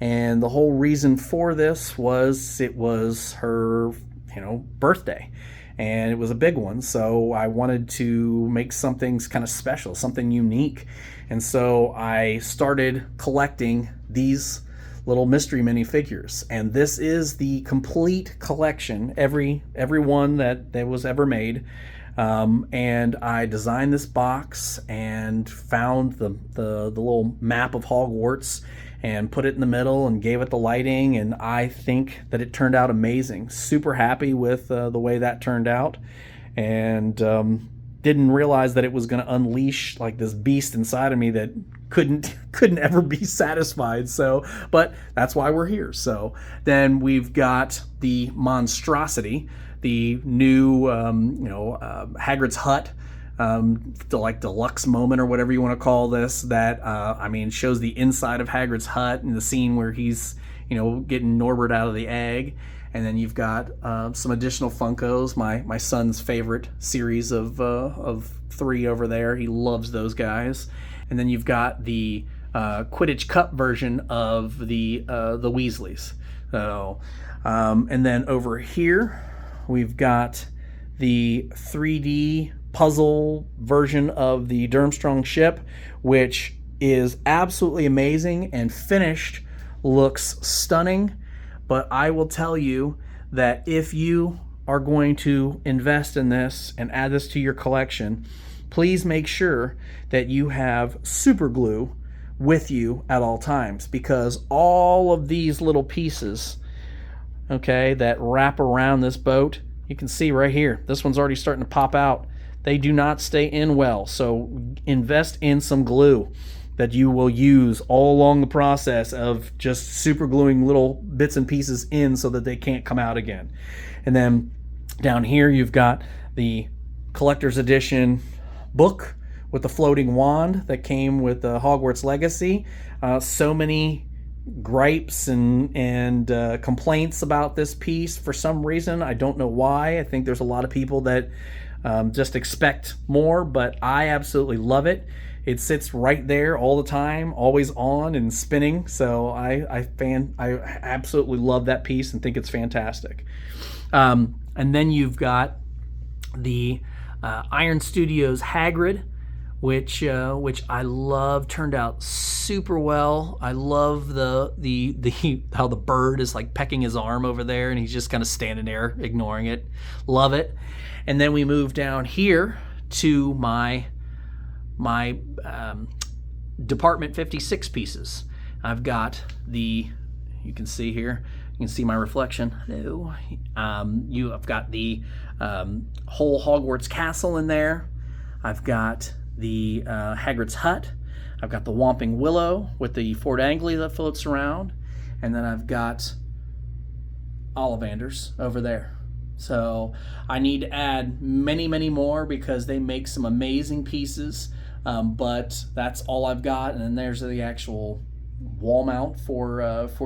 And the whole reason for this was it was her, you know, birthday. And it was a big one, so I wanted to make something kind of special, something unique. And so I started collecting these little mystery minifigures. And this is the complete collection, every one that was ever made. And I designed this box and found the little map of Hogwarts and put it in the middle and gave it the lighting, and I think that it turned out amazing. Super happy with the way that turned out, and didn't realize that it was going to unleash like this beast inside of me that couldn't ever be satisfied. So, but that's why we're here. So then we've got the monstrosity, the new Hagrid's hut, the like deluxe moment or whatever you want to call this, that I mean shows the inside of Hagrid's hut and the scene where he's, you know, getting Norbert out of the egg. And then you've got some additional Funkos, my son's favorite series of 3 over there. He loves those guys. And then you've got the Quidditch Cup version of the Weasleys. So and then over here we've got the 3D puzzle version of the Durmstrang ship, which is absolutely amazing, and finished looks stunning. But I will tell you that if you are going to invest in this and add this to your collection, please make sure that you have super glue with you at all times, because all of these little pieces, okay, that wrap around this boat, you can see right here, this one's already starting to pop out. They do not stay in well, so invest in some glue that you will use all along the process of just super gluing little bits and pieces in so that they can't come out again. And then down here you've got the collector's edition book with the floating wand that came with the Hogwarts Legacy. So many gripes and complaints about this piece for some reason. I don't know why. I think there's a lot of people that just expect more, but I absolutely love it. It sits right there all the time, always on and spinning. So I absolutely love that piece and think it's fantastic. And then you've got the Iron Studios Hagrid, which I love. Turned out super well. I love the how the bird is like pecking his arm over there, and he's just kind of standing there ignoring it. Love it. And then we move down here to my Department 56 pieces. I've got you can see here, you can see my reflection. Hello. I've got the whole Hogwarts castle in there. I've got the Hagrid's hut. I've got the Whomping Willow with the Fort Anglia that floats around. And then I've got Ollivanders over there. So I need to add many, many more because they make some amazing pieces. But that's all I've got. And then there's the actual wall mount for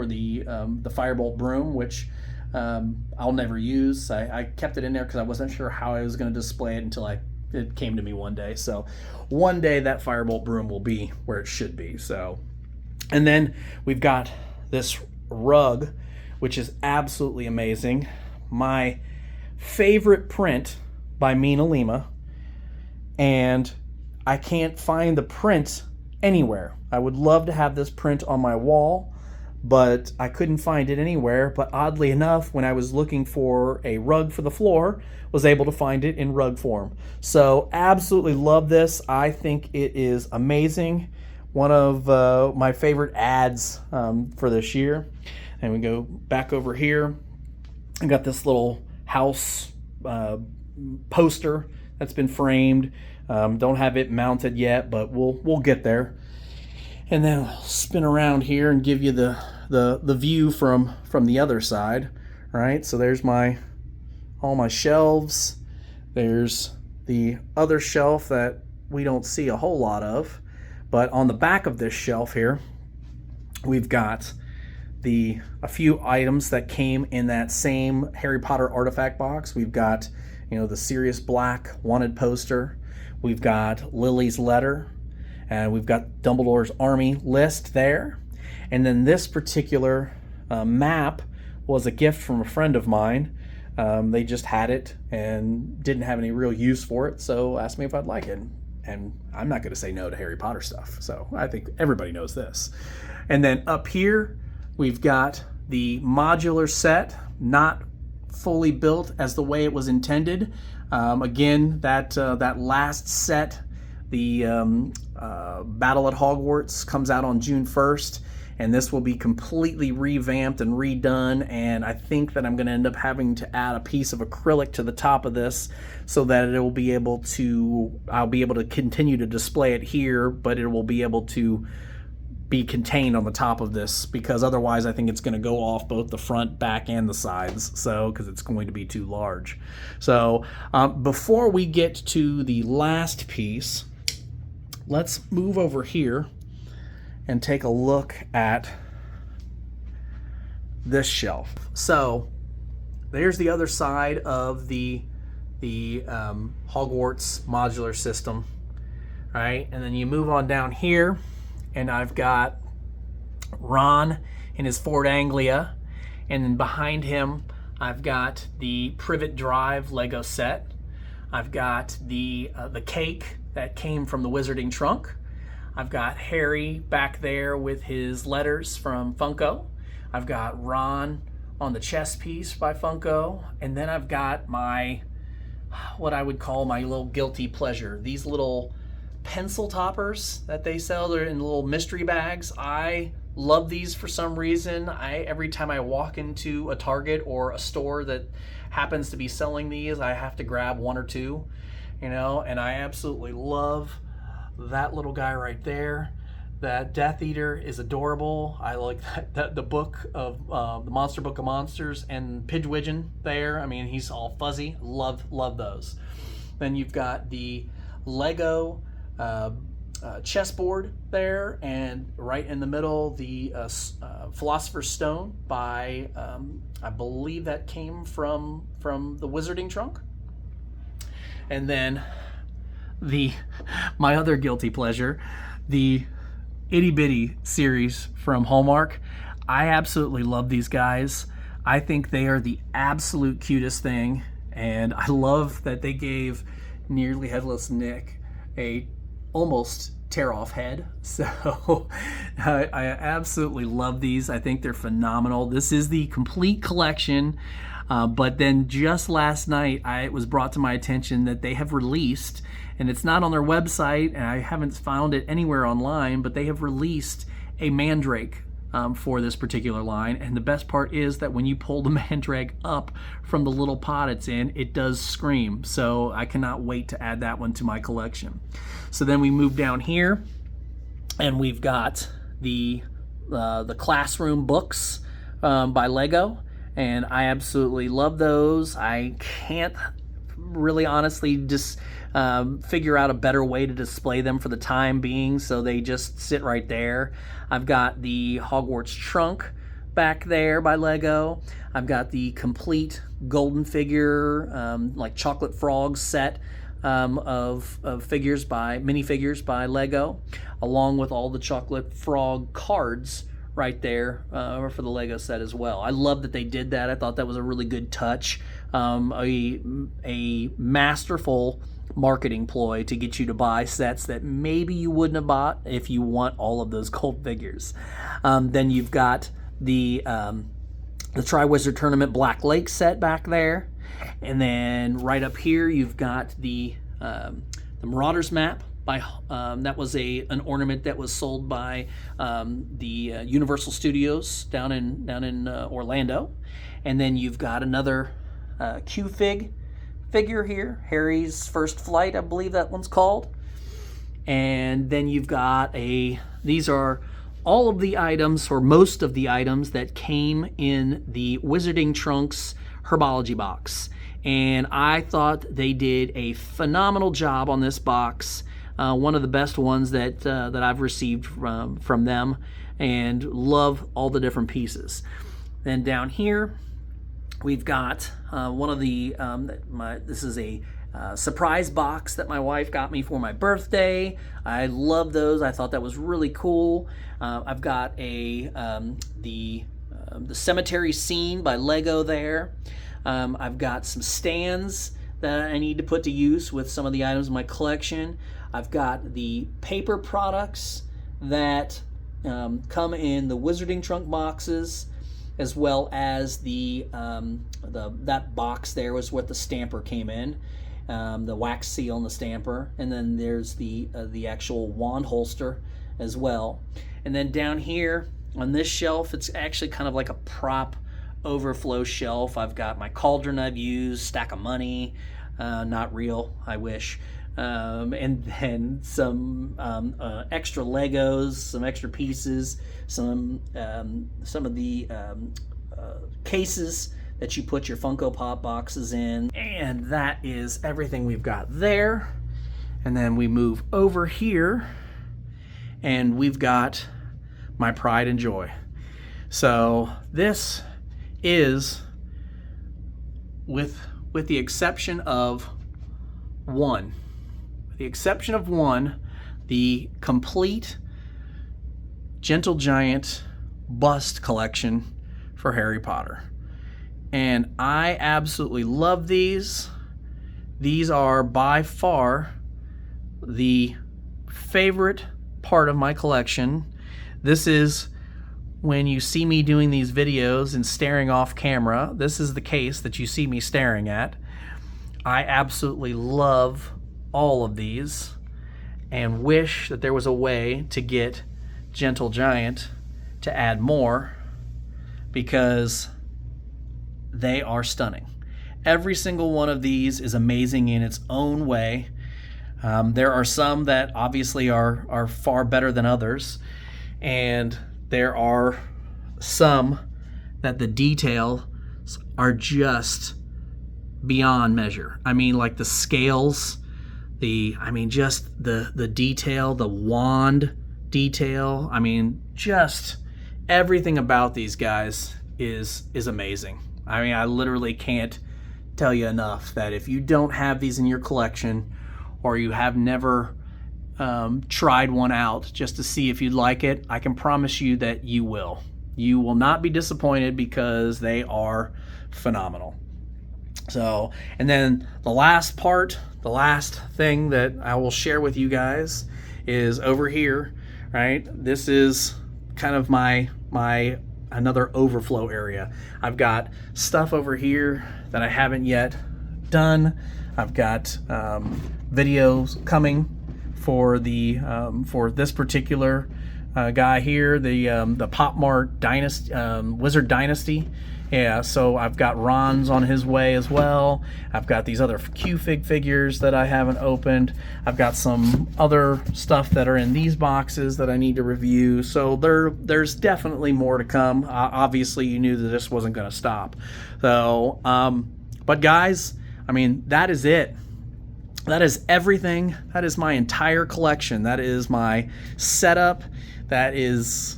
the Firebolt broom, which I'll never use. I kept it in there because I wasn't sure how I was going to display it until it came to me one day. So one day that Firebolt broom will be where it should be. So, and then we've got this rug, which is absolutely amazing. My favorite print by Mina Lima, and I can't find the print anywhere. I would love to have this print on my wall, but I couldn't find it anywhere. But oddly enough, when I was looking for a rug for the floor, was able to find it in rug form. So absolutely love this. I think it is amazing. One of my favorite ads for this year. And we go back over here. I got this little house poster that's been framed. Don't have it mounted yet, but we'll get there. And then I'll spin around here and give you the view from the other side, right? So there's all my shelves. There's the other shelf that we don't see a whole lot of, but on the back of this shelf here, we've got a few items that came in that same Harry Potter artifact box. We've got, the Sirius Black wanted poster. We've got Lily's letter, and we've got Dumbledore's army list there. And then this particular map was a gift from a friend of mine. They just had it and didn't have any real use for it, so asked me if I'd like it. And I'm not going to say no to Harry Potter stuff, so I think everybody knows this. And then up here, we've got the modular set, not fully built as the way it was intended. Again, that last set, the Battle at Hogwarts, comes out on June 1st, and this will be completely revamped and redone, and I think that I'm going to end up having to add a piece of acrylic to the top of this so that I'll be able to continue to display it here, but it will be able to be contained on the top of this, because otherwise I think it's going to go off both the front, back, and the sides, so because it's going to be too large. So before we get to the last piece, let's move over here and take a look at this shelf. So there's the other side of the Hogwarts modular system, right? And then you move on down here, and I've got Ron in his Ford Anglia, and then behind him I've got the Privet Drive Lego set. I've got the cake that came from the Wizarding Trunk. I've got Harry back there with his letters from Funko. I've got Ron on the chess piece by Funko, and then I've got what I would call my little guilty pleasure. These little pencil toppers that they sell, they're in little mystery bags. I love these for some reason. Every time I walk into a Target or a store that happens to be selling these, I have to grab one or two, and I absolutely love that little guy right there. That Death Eater is adorable. I like that the book of the Monster Book of Monsters and Pidgewiggin there. I mean, he's all fuzzy. Love those. Then you've got the Lego chessboard there, and right in the middle the Philosopher's Stone by I believe that came from the Wizarding Trunk. And then my other guilty pleasure, the Itty Bitty series from Hallmark. I absolutely love these guys. I think they are the absolute cutest thing, and I love that they gave Nearly Headless Nick a almost tear-off head. So I absolutely love these. I think they're phenomenal. This is the complete collection, but then just last night it was brought to my attention that they have released, and it's not on their website, and I haven't found it anywhere online, but they have released a Mandrake for this particular line. And the best part is that when you pull the Mandrake up from the little pot it's in, it does scream. So I cannot wait to add that one to my collection. So then we move down here, and we've got the classroom books by Lego, and I absolutely love those. I can't really honestly just figure out a better way to display them for the time being, so they just sit right there. I've got the Hogwarts trunk back there by Lego. I've got the complete golden figure, like chocolate frog set of figures minifigures by Lego, along with all the chocolate frog cards right there for the Lego set as well. I love that they did that. I thought that was a really good touch. A masterful marketing ploy to get you to buy sets that maybe you wouldn't have bought if you want all of those gold figures. Then you've got the Triwizard Tournament Black Lake set back there. And then right up here, you've got the Marauders map. That was an ornament that was sold by the Universal Studios down in Orlando. And then you've got another Q-Fig figure here, Harry's First Flight, I believe that one's called. And then you've got these are all of the items, or most of the items, that came in the Wizarding Trunks Herbology box. And I thought they did a phenomenal job on this box. One of the best ones that I've received from them, and love all the different pieces. Then down here, we've got one of the, this is a surprise box that my wife got me for my birthday. I love those. I thought that was really cool. I've got the cemetery scene by Lego there. I've got some stands that I need to put to use with some of the items in my collection. I've got the paper products that come in the Wizarding Trunk boxes, as well as that box there was what the stamper came in, the wax seal and the stamper, and then there's the actual wand holster as well. And then down here on this shelf, it's actually kind of like a prop overflow shelf. I've got my cauldron I've used, stack of money, not real, I wish. And then some extra Legos, some extra pieces, some of the cases that you put your Funko Pop boxes in. And that is everything we've got there. And then we move over here, and we've got my pride and joy. So this is, with the exception of one, the complete Gentle Giant bust collection for Harry Potter. And I absolutely love these. These are by far the favorite part of my collection. This is, when you see me doing these videos and staring off camera, this is the case that you see me staring at. I absolutely love all of these and wish that there was a way to get Gentle Giant to add more, because they are stunning. Every single one of these is amazing in its own way. There are some that obviously are far better than others, and there are some that the details are just beyond measure. I mean, like the scales, just the detail, the wand detail. I mean, just everything about these guys is amazing. I mean, I literally can't tell you enough that if you don't have these in your collection, or you have never tried one out just to see if you'd like it, I can promise you that you will. You will not be disappointed, because they are phenomenal. So, and then the last thing that I will share with you guys is over here, right? This is kind of my another overflow area. I've got stuff over here that I haven't yet done. I've got videos coming for for this particular guy here, the Pop Mart Dynasty, Wizard Dynasty. Yeah, so I've got Ron's on his way as well. I've got these other Q-Fig figures that I haven't opened. I've got some other stuff that are in these boxes that I need to review. So there's definitely more to come. Obviously, you knew that this wasn't going to stop. So, but guys, I mean, that is it. That is everything. That is my entire collection. That is my setup. That is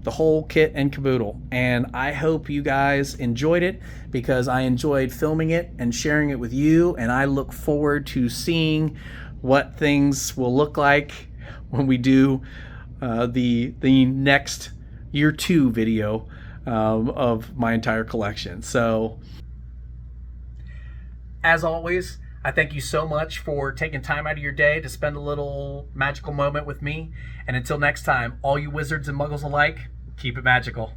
the whole kit and caboodle. And I hope you guys enjoyed it, because I enjoyed filming it and sharing it with you. And I look forward to seeing what things will look like when we do the next year 2 video of my entire collection. So, as always, I thank you so much for taking time out of your day to spend a little magical moment with me. And until next time, all you wizards and muggles alike, keep it magical.